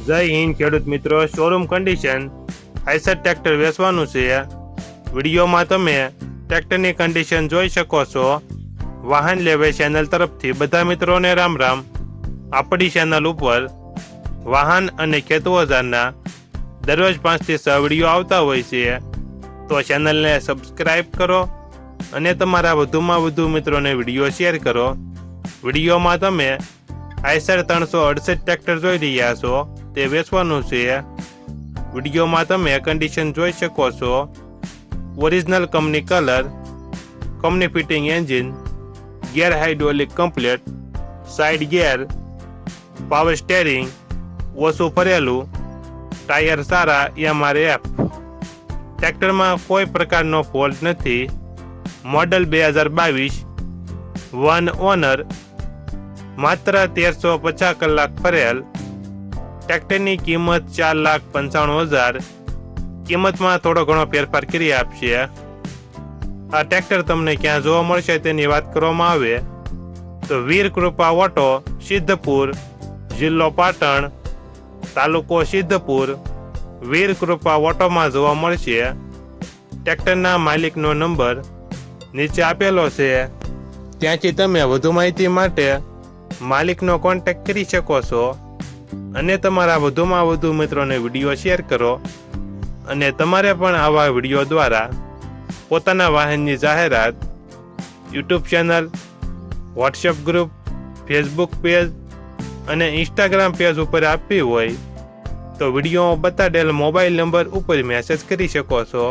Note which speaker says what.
Speaker 1: જય હિન્દ ખેડૂત મિત્રો, શોરૂમ કન્ડિશન આઈસર ટ્રેક્ટર વેચવાનું છે। વિડીયોમાં તમે ટ્રેક્ટરની કન્ડિશન જોઈ શકો છો। વાહન લેવે ચેનલ તરફથી બધા મિત્રોને રામ રામ। આપણી ચેનલ ઉપર વાહન અને ખેત ઓજારના દરરોજ 5 થી 6 વિડીયો આવતા હોય છે, તો ચેનલને સબસ્ક્રાઇબ કરો અને તમારા વધુમાં વધુ મિત્રોને વિડીયો શેર કરો। વિડીયોમાં તમે આઈસર 368 ટ્રેક્ટર જોઈ રહ્યા છો, તે વેચવાનું છે। વિડીયોમાં તમે કન્ડિશન જોઈ શકો છો। Original company colour, company fitting engine, ગેર હાઇડ્રોલિક કમ્પ્લેટ, સાઇડ ગેર, પાવર સ્ટેરિંગ, ઓછું ફરેલું, ટાયર સારા MRF। ટ્રેક્ટરમાં કોઈ પ્રકારનો ફોલ્ટ નથી। મોડલ 2022, વન ઓનર, માત્ર 1350 કલાક ફરેલ। ટ્રેક્ટરની કિંમત 4,95,000। કિંમતમાં થોડો ઘણો ફેરફાર કરી આપશે। આ ટ્રેક્ટર તમને ક્યાં જોવા મળશે તેની વાત કરવામાં આવે તો વીર કૃપા ઓટો, સિદ્ધપુર, જિલ્લો પાટણ, તાલુકો સિદ્ધપુર, વીર કૃપા ઓટોમાં જોવા મળશે। ટ્રેક્ટરના માલિકનો નંબર નીચે આપેલો છે, ત્યાંથી તમે વધુ માહિતી માટે માલિકનો કોન્ટેક્ટ કરી શકો છો અને તમારા વધુમાં વધુ મિત્રોને વિડીયો શેર કરો। અને તમારે પણ આવા વિડીયો દ્વારા પોતાના વાહનની જાહેરાત YouTube channel, WhatsApp group, Facebook page અને ઇન્સ્ટાગ્રામ પેજ ઉપર આપવી હોય તો વિડીયોમાં બતાડેલ મોબાઈલ નંબર ઉપર મેસેજ કરી શકો છો।